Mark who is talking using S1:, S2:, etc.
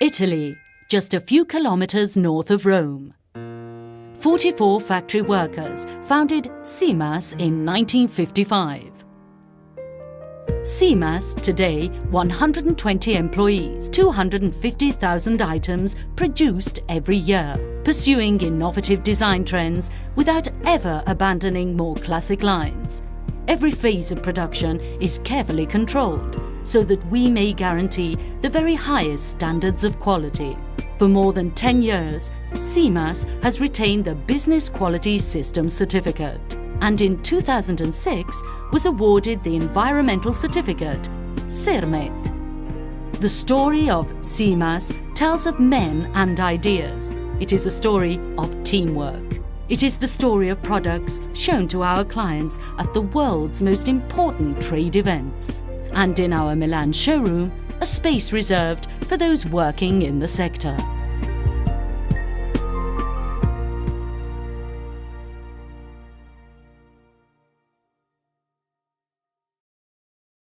S1: Italy, just a few kilometers north of Rome. 44 factory workers founded Simas in 1955. Simas, today 120 employees, 250,000 items produced every year, pursuing innovative design trends without ever abandoning more classic lines. Every phase of production is carefully controlled so that we may guarantee the very highest standards of quality. For more than 10 years, Simas has retained the Business Quality System Certificate and in 2006 was awarded the Environmental Certificate, Cermet. The story of Simas tells of men and ideas. It is a story of teamwork. It is the story of products shown to our clients at the world's most important trade events. And in our Milan showroom, a space reserved for those working in the sector.